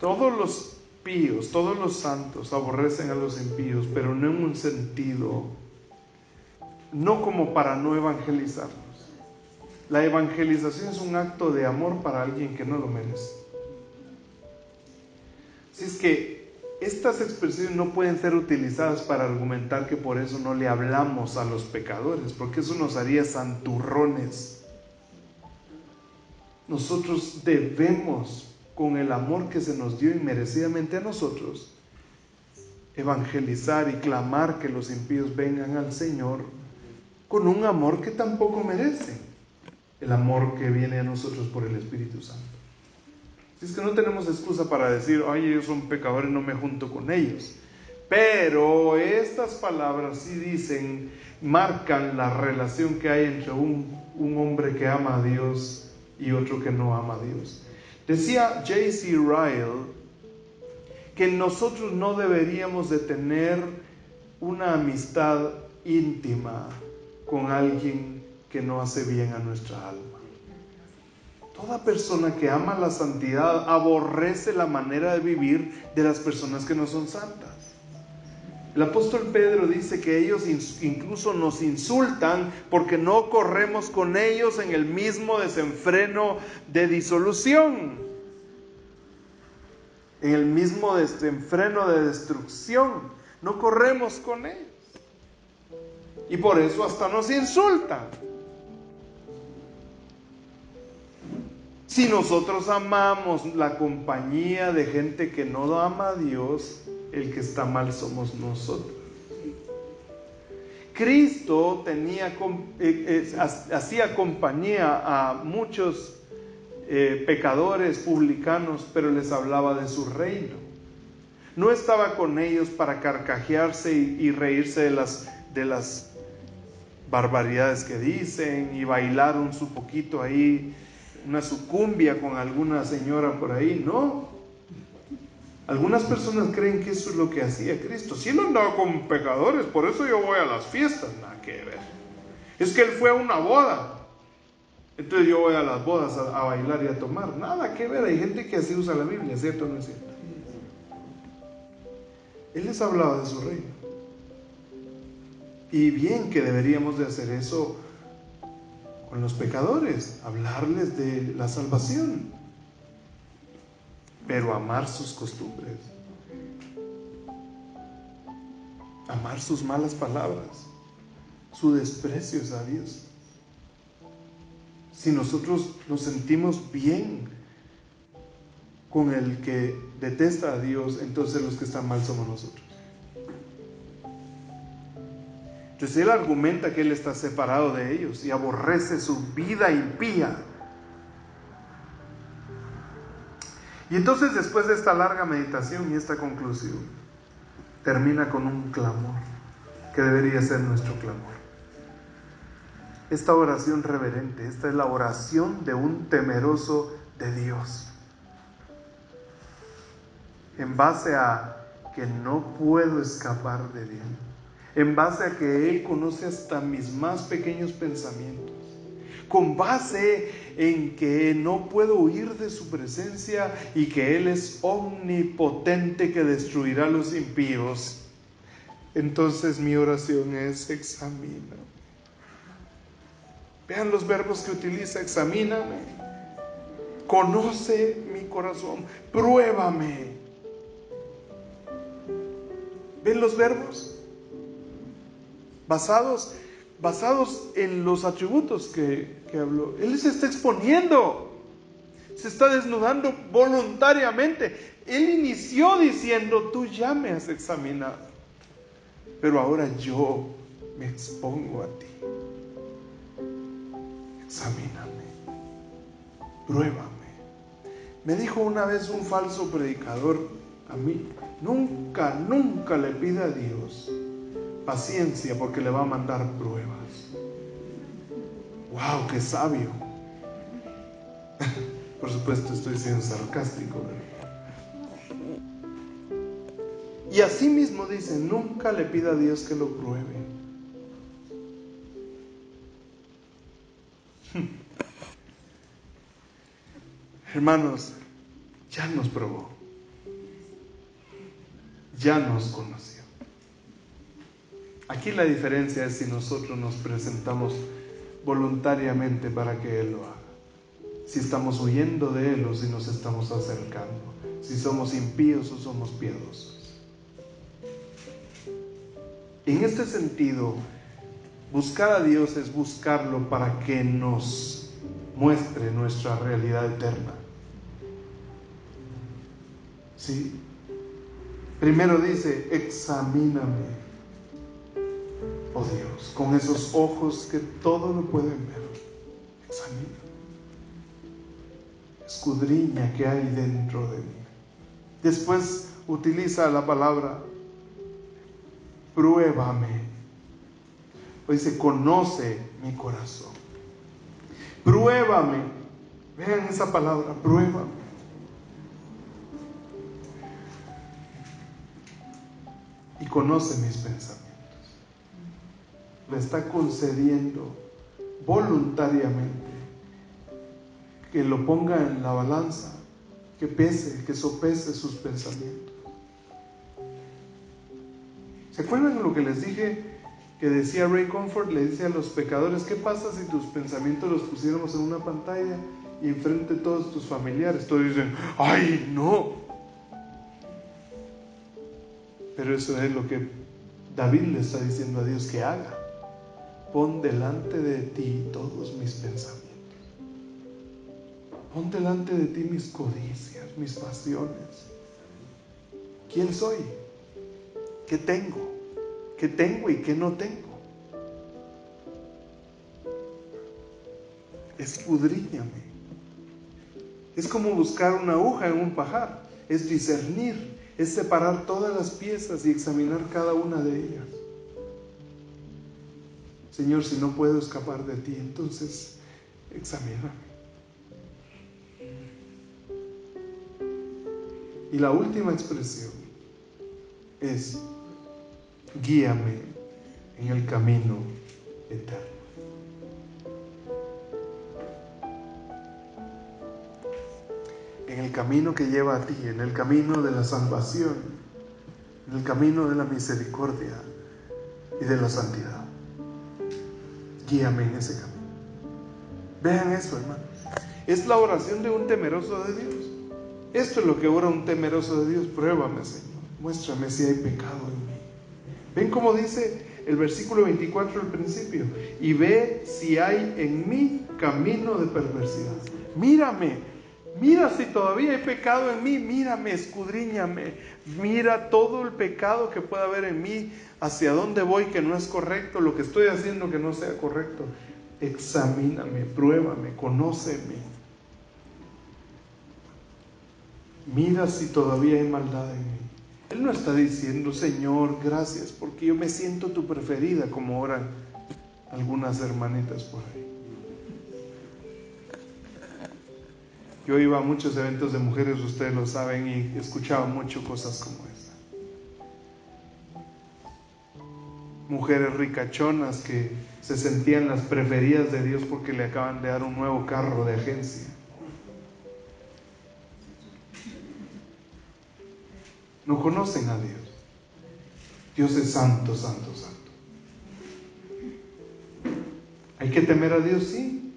S1: Todos los píos, todos los santos aborrecen a los impíos, pero no en un sentido, no como para no evangelizarlos. La evangelización es un acto de amor para alguien que no lo merece. Así es que estas expresiones no pueden ser utilizadas para argumentar que por eso no le hablamos a los pecadores, porque eso nos haría santurrones. Nosotros debemos, con el amor que se nos dio inmerecidamente a nosotros, evangelizar y clamar que los impíos vengan al Señor con un amor que tampoco merecen, el amor que viene a nosotros por el Espíritu Santo. Si es que no tenemos excusa para decir: ay, ellos son pecadores, no me junto con ellos. Pero estas palabras sí dicen, marcan la relación que hay entre un hombre que ama a Dios y otro que no ama a Dios. Decía J.C. Ryle que nosotros no deberíamos de tener una amistad íntima con alguien que no hace bien a nuestra alma. Toda persona que ama la santidad aborrece la manera de vivir de las personas que no son santas. El apóstol Pedro dice que ellos incluso nos insultan porque no corremos con ellos en el mismo desenfreno de disolución, en el mismo desenfreno de destrucción. No corremos con ellos. Y por eso hasta nos insultan. Si nosotros amamos la compañía de gente que no ama a Dios, el que está mal somos nosotros. Cristo hacía compañía a muchos pecadores, publicanos, pero les hablaba de su reino. No estaba con ellos para carcajearse y reírse de las barbaridades que dicen y bailar un su poquito ahí, una sucumbia con alguna señora por ahí, no. Algunas personas creen que eso es lo que hacía Cristo. Si Él andaba con pecadores, por eso yo voy a las fiestas. Nada que ver. Es que Él fue a una boda, entonces yo voy a las bodas a bailar y a tomar. Nada que ver. Hay gente que así usa la Biblia, ¿cierto o no es cierto? Él les hablaba de su reino. Y bien que deberíamos de hacer eso con los pecadores, hablarles de la salvación, pero amar sus costumbres, amar sus malas palabras, su desprecio a Dios. Si nosotros nos sentimos bien con el que detesta a Dios, entonces los que están mal somos nosotros. Entonces él argumenta que él está separado de ellos y aborrece su vida impía. Y entonces, después de esta larga meditación y esta conclusión, termina con un clamor que debería ser nuestro clamor. Esta oración reverente, esta es la oración de un temeroso de Dios. En base a que no puedo escapar de Dios, en base a que Él conoce hasta mis más pequeños pensamientos, con base en que no puedo huir de su presencia y que Él es omnipotente que destruirá a los impíos. Entonces mi oración es: examíname. Vean los verbos que utiliza: examíname, conoce mi corazón, pruébame. ¿Ven los verbos? Basados en los atributos que habló. Él se está exponiendo, se está desnudando voluntariamente. Él inició diciendo: tú ya me has examinado, pero ahora yo me expongo a ti. Examíname, pruébame. Me dijo una vez un falso predicador a mí: nunca le pida a Dios paciencia, porque le va a mandar pruebas. ¡Wow! ¡Qué sabio! Por supuesto, estoy siendo sarcástico, ¿verdad? Y así mismo dice: nunca le pida a Dios que lo pruebe. Hermanos, ya nos probó, ya nos conoció. Aquí la diferencia es si nosotros nos presentamos voluntariamente para que Él lo haga, si estamos huyendo de Él o si nos estamos acercando, si somos impíos o somos piadosos. En este sentido, buscar a Dios es buscarlo para que nos muestre nuestra realidad eterna. ¿Sí? Primero dice: examíname, oh Dios, con esos ojos que todo lo pueden ver. Examina, escudriña qué hay dentro de mí. Después utiliza la palabra pruébame. O dice: conoce mi corazón. Pruébame. Vean esa palabra, pruébame. conoce mis pensamientos. Me está concediendo voluntariamente que lo ponga en la balanza, que pese, que sopese sus pensamientos. ¿Se acuerdan de lo que les dije? Que decía Ray Comfort, le dice a los pecadores: ¿qué pasa si tus pensamientos los pusiéramos en una pantalla y enfrente de todos tus familiares? Todos dicen: ¡ay, no! Pero eso es lo que David le está diciendo a Dios que haga. Pon delante de ti todos mis pensamientos. Pon delante de ti mis codicias, mis pasiones. ¿Quién soy? ¿Qué tengo? ¿Qué tengo y qué no tengo? Escudriñame. Es como buscar una aguja en un pajar. Es discernir, es separar todas las piezas y examinar cada una de ellas. Señor, si no puedo escapar de ti, entonces examíname. Y la última expresión es: guíame en el camino eterno. En el camino que lleva a ti, en el camino de la salvación, en el camino de la misericordia y de la santidad. Guíame en ese camino. Vean eso, hermanos. Es la oración de un temeroso de Dios. Esto es lo que ora un temeroso de Dios. Pruébame, Señor. Muéstrame si hay pecado en mí. ¿Ven cómo dice el versículo 24 al principio? Y ve si hay en mí camino de perversidad. Mírame. Mira si todavía hay pecado en mí. Mírame, escudriñame. Mira todo el pecado que pueda haber en mí. Hacia dónde voy que no es correcto. Lo que estoy haciendo que no sea correcto. Examíname, pruébame, conóceme. Mira si todavía hay maldad en mí. Él no está diciendo: Señor, gracias porque yo me siento tu preferida, como oran algunas hermanitas por ahí. Yo iba a muchos eventos de mujeres, ustedes lo saben, y escuchaba mucho cosas como esa. Mujeres ricachonas que se sentían las preferidas de Dios porque le acaban de dar un nuevo carro de agencia. No conocen a Dios. Dios es santo, santo, santo. Hay que temer a Dios, sí,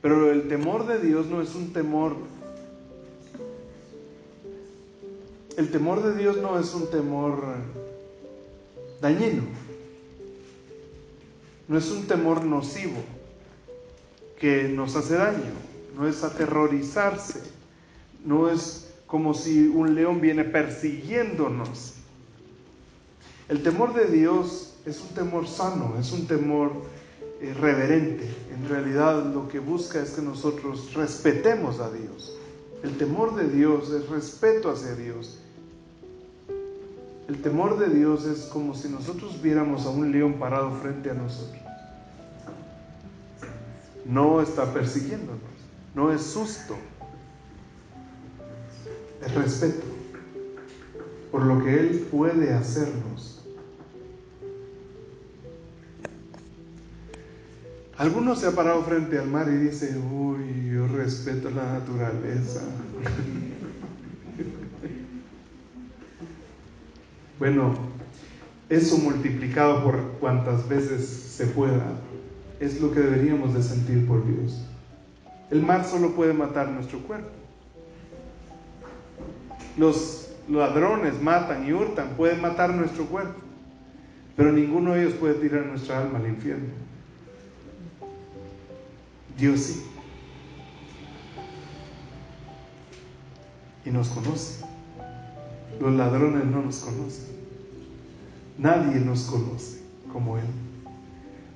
S1: pero el temor de Dios no es un temor. El temor de Dios no es un temor dañino. No es un temor nocivo que nos hace daño. No es aterrorizarse. No es como si un león viene persiguiéndonos. El temor de Dios es un temor sano, es un temor reverente. En realidad lo que busca es que nosotros respetemos a Dios. El temor de Dios es respeto hacia Dios. El temor de Dios es como si nosotros viéramos a un león parado frente a nosotros. No está persiguiéndonos, no es susto, es respeto por lo que Él puede hacernos. Alguno se ha parado frente al mar y dice: uy, yo respeto la naturaleza. Bueno, eso multiplicado por cuantas veces se pueda, es lo que deberíamos de sentir por Dios. El mar solo puede matar nuestro cuerpo. Los ladrones matan y hurtan, pueden matar nuestro cuerpo, pero ninguno de ellos puede tirar nuestra alma al infierno. Dios sí. Y nos conoce. Los ladrones no nos conocen. Nadie nos conoce como Él.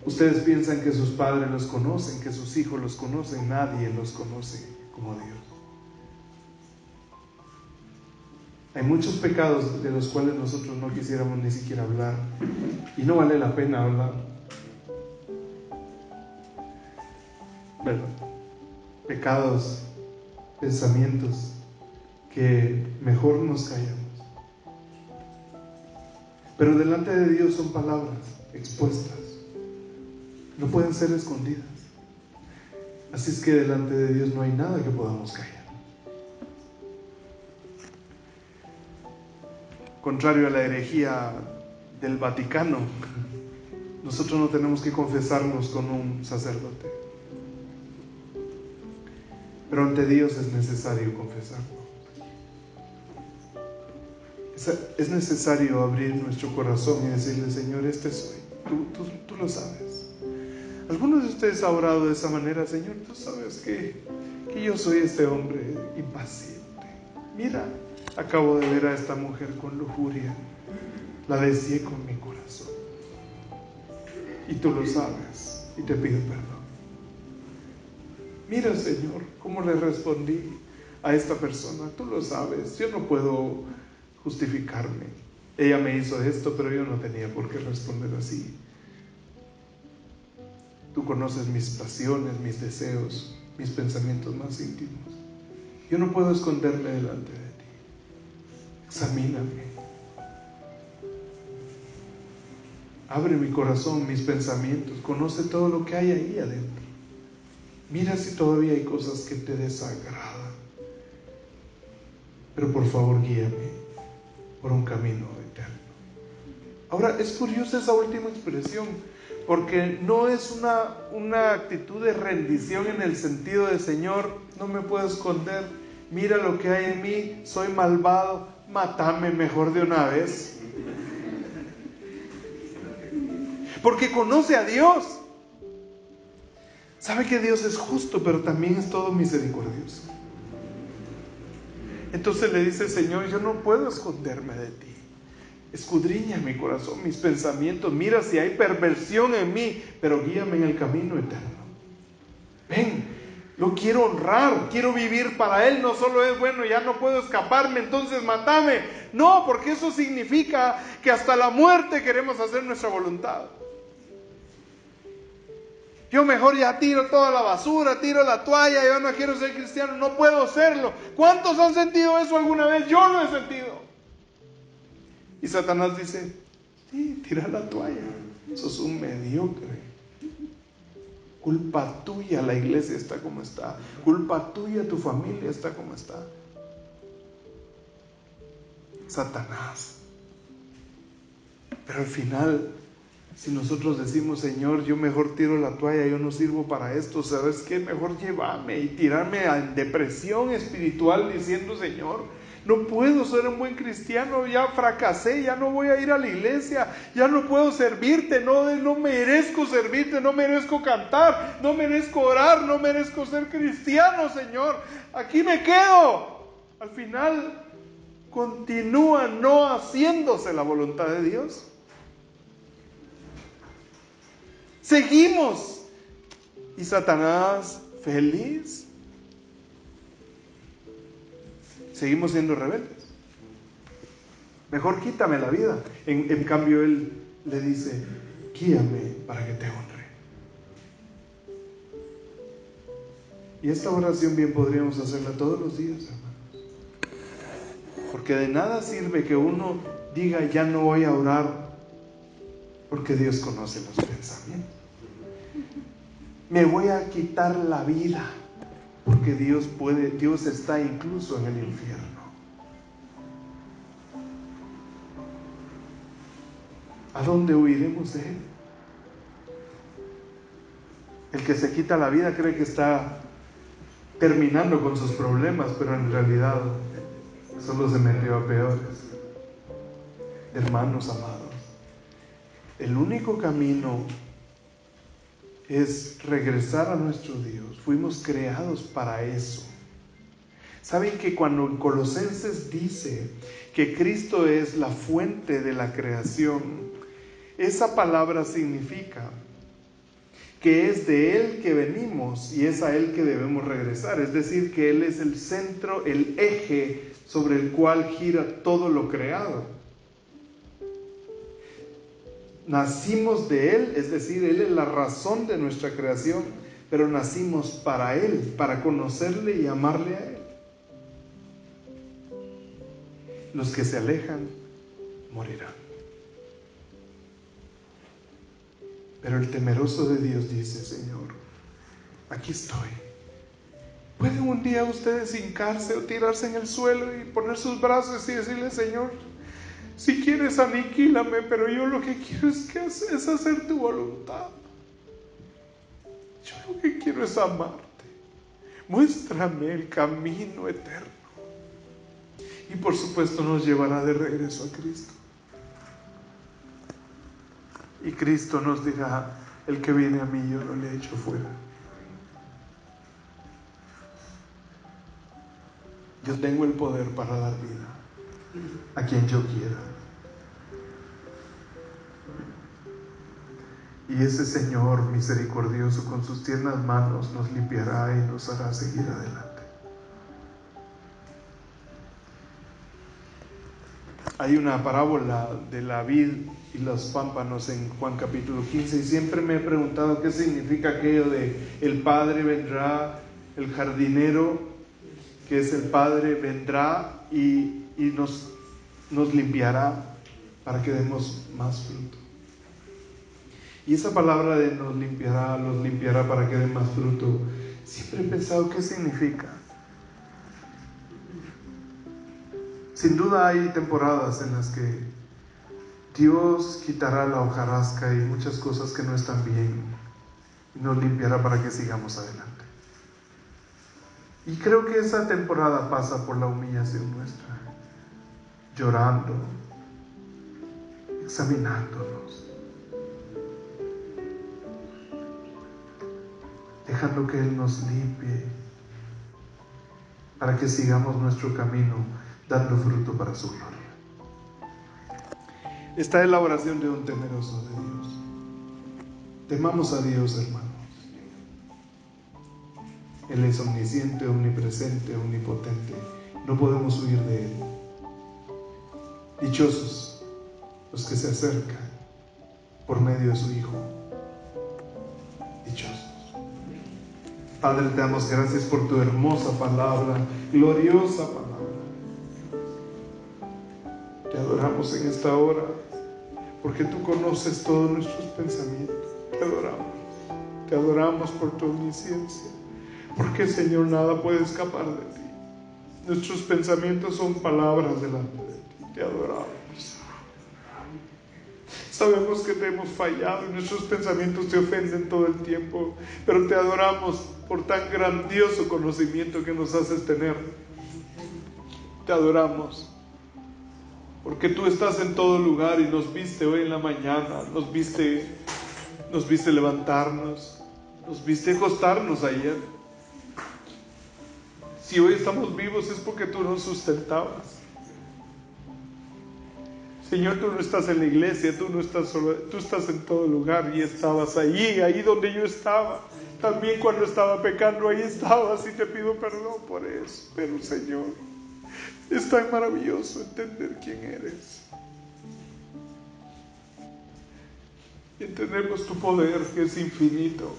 S1: Ustedes piensan que sus padres los conocen, que sus hijos los conocen. Nadie los conoce como Dios. Hay muchos pecados de los cuales nosotros no quisiéramos ni siquiera hablar, y no vale la pena hablar, ¿verdad? Pecados, pensamientos que mejor nos callamos. Pero delante de Dios son palabras expuestas, no pueden ser escondidas. Así es que delante de Dios no hay nada que podamos callar. Contrario a la herejía del Vaticano, nosotros no tenemos que confesarnos con un sacerdote. Pero ante Dios es necesario confesarlo. Es necesario abrir nuestro corazón y decirle: Señor, este soy. Tú lo sabes. Algunos de ustedes han orado de esa manera: Señor, tú sabes que yo soy este hombre impaciente. Mira, acabo de ver a esta mujer con lujuria, la deseé con mi corazón. Y tú lo sabes y te pido perdón. Mira, Señor, cómo le respondí a esta persona. Tú lo sabes, yo no puedo justificarme. Ella me hizo esto, pero yo no tenía por qué responder así. Tú conoces mis pasiones, mis deseos, mis pensamientos más íntimos. Yo no puedo esconderme delante de ti. Examíname. Abre mi corazón, mis pensamientos. Conoce todo lo que hay ahí adentro. Mira si todavía hay cosas que te desagradan. Pero por favor, guíame por un camino eterno. Ahora, es curiosa esa última expresión, porque no es una actitud de rendición en el sentido de: Señor, no me puedo esconder, mira lo que hay en mí, soy malvado, mátame mejor de una vez. Porque conoce a Dios. Sabe que Dios es justo, pero también es todo misericordioso. Entonces le dice: Señor, yo no puedo esconderme de ti. Escudriña mi corazón, mis pensamientos. Mira si hay perversión en mí, pero guíame en el camino eterno. Ven, lo quiero honrar, quiero vivir para Él. No solo es: bueno, ya no puedo escaparme, entonces mátame. No, porque eso significa que hasta la muerte queremos hacer nuestra voluntad. Yo mejor ya tiro toda la basura, tiro la toalla, yo no quiero ser cristiano, no puedo serlo. ¿Cuántos han sentido eso alguna vez? Yo lo he sentido. Y Satanás dice: sí, tira la toalla, sos un mediocre. Culpa tuya la iglesia está como está. Culpa tuya tu familia está como está. Satanás. Pero al final, si nosotros decimos: Señor, yo mejor tiro la toalla, yo no sirvo para esto, ¿sabes qué? Mejor llévame y tirarme en depresión espiritual diciendo: Señor, no puedo ser un buen cristiano, ya fracasé, ya no voy a ir a la iglesia, ya no puedo servirte, no merezco servirte, no merezco cantar, no merezco orar, no merezco ser cristiano, Señor, aquí me quedo. Al final continúa no haciéndose la voluntad de Dios. Seguimos. Y Satanás, feliz. Seguimos siendo rebeldes. Mejor quítame la vida. En cambio, Él le dice: guíame para que te honre. Y esta oración bien podríamos hacerla todos los días, hermanos. Porque de nada sirve que uno diga: ya no voy a orar, porque Dios conoce los pensamientos. Me voy a quitar la vida, porque Dios está incluso en el infierno. ¿A dónde huiremos de Él? El que se quita la vida cree que está terminando con sus problemas, pero en realidad solo se metió a peores. Hermanos amados, el único camino es regresar a nuestro Dios. Fuimos creados para eso. ¿Saben que cuando en Colosenses dice que Cristo es la fuente de la creación? Esa palabra significa que es de Él que venimos y es a Él que debemos regresar. Es decir, que Él es el centro, el eje sobre el cual gira todo lo creado. Nacimos de Él, es decir, Él es la razón de nuestra creación, pero nacimos para Él, para conocerle y amarle a Él. Los que se alejan morirán. Pero el temeroso de Dios dice: Señor, aquí estoy. ¿Pueden un día ustedes hincarse o tirarse en el suelo y poner sus brazos y decirle: Señor, si quieres aniquílame, pero yo lo que quiero es hacer tu voluntad? Yo lo que quiero es amarte. Muéstrame el camino eterno. Y por supuesto nos llevará de regreso a Cristo. Y Cristo nos dirá: el que viene a mí yo no le echo fuera. Yo tengo el poder para dar vida a quien yo quiera. Y ese Señor misericordioso con sus tiernas manos nos limpiará y nos hará seguir adelante. Hay una parábola de la vid y los pámpanos en Juan capítulo 15, y siempre me he preguntado qué significa aquello de el Padre vendrá, el jardinero, que es el Padre, vendrá y nos limpiará para que demos más fruto. Y esa palabra de los limpiará para que den más fruto, siempre he pensado qué significa. Sin duda hay temporadas en las que Dios quitará la hojarasca y muchas cosas que no están bien y nos limpiará para que sigamos adelante. Y creo que esa temporada pasa por la humillación nuestra, llorando, examinándonos, dejando que Él nos limpie para que sigamos nuestro camino dando fruto para su gloria. Esta es la oración de un temeroso de Dios. Temamos a Dios, hermanos. Él es omnisciente, omnipresente, omnipotente. No podemos huir de Él. Dichosos los que se acercan por medio de su Hijo. Dichosos. Padre, te damos gracias por tu hermosa palabra, gloriosa palabra. Te adoramos en esta hora, porque tú conoces todos nuestros pensamientos. Te adoramos por tu omnisciencia, porque, Señor, nada puede escapar de ti. Nuestros pensamientos son palabras delante de ti. Te adoramos. Sabemos que te hemos fallado y nuestros pensamientos te ofenden todo el tiempo, pero te adoramos por tan grandioso conocimiento que nos haces tener. Te adoramos porque tú estás en todo lugar y nos viste hoy en la mañana, nos viste levantarnos, nos viste acostarnos ayer. Si hoy estamos vivos es porque tú nos sustentabas. Señor, tú no estás en la iglesia, tú no estás solo, tú estás en todo lugar y estabas ahí donde yo estaba. También cuando estaba pecando, ahí estabas, y te pido perdón por eso. Pero, Señor, es tan maravilloso entender quién eres. Entendemos tu poder, que es infinito.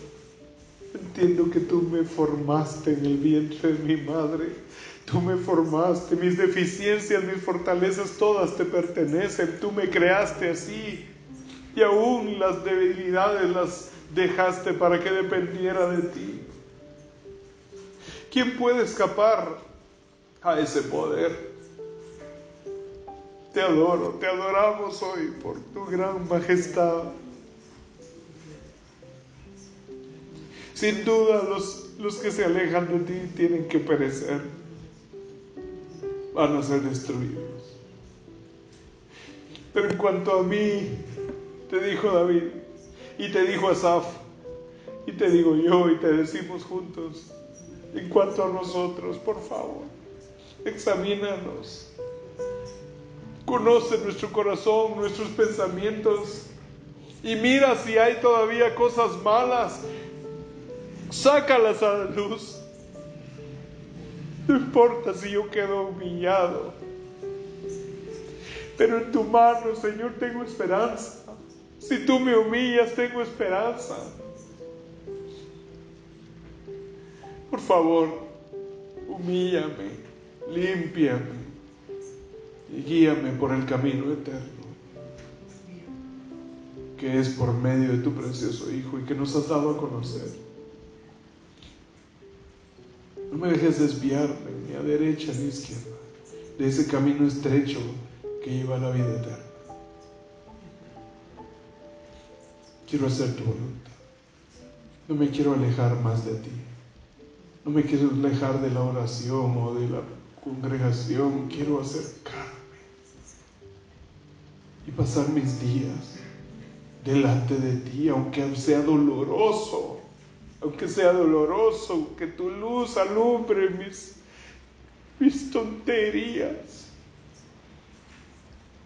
S1: Entiendo que tú me formaste en el vientre de mi madre. Tú me formaste, mis deficiencias, mis fortalezas, todas te pertenecen. Tú me creaste así, y aún las debilidades las dejaste para que dependiera de ti. ¿Quién puede escapar a ese poder? Te adoro, te adoramos hoy por tu gran majestad. Sin duda los que se alejan de ti tienen que perecer, van a ser destruidos. Pero en cuanto a mí, te dijo David, y te dijo Asaf, y te digo yo, y te decimos juntos, en cuanto a nosotros, por favor, examínanos, conoce nuestro corazón, nuestros pensamientos, y mira si hay todavía cosas malas, sácalas a la luz. No importa si yo quedo humillado, pero en tu mano, Señor, tengo esperanza. Si tú me humillas, tengo esperanza. Por favor, humíllame, límpiame y guíame por el camino eterno. que es por medio de tu precioso Hijo y que nos has dado a conocer. No me dejes desviarme ni a derecha ni a izquierda de ese camino estrecho que lleva a la vida eterna. Quiero hacer tu voluntad. No me quiero alejar más de ti. No me quiero alejar de la oración o de la congregación. Quiero acercarme y pasar mis días delante de ti, aunque sea doloroso, que tu luz alumbre mis tonterías,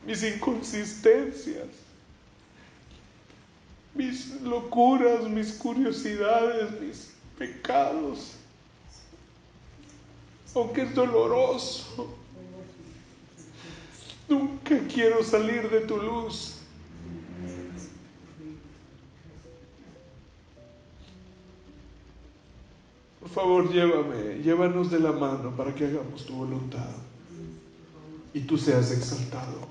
S1: mis inconsistencias, mis locuras, mis curiosidades, mis pecados, aunque es doloroso. Nunca quiero salir de tu luz. Por favor, llévanos de la mano para que hagamos tu voluntad y tú seas exaltado.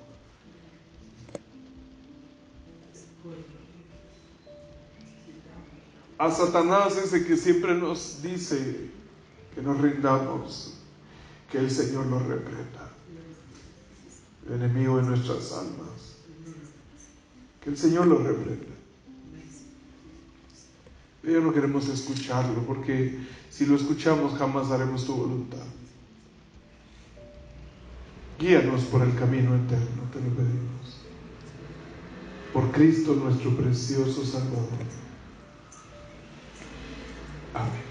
S1: A Satanás, ese que siempre nos dice que nos rindamos, que el Señor lo reprenda, el enemigo de nuestras almas, que el Señor lo reprenda. Ya no queremos escucharlo, porque si lo escuchamos jamás haremos tu voluntad. Guíanos por el camino eterno, te lo pedimos. Por Cristo nuestro precioso Salvador. Amén.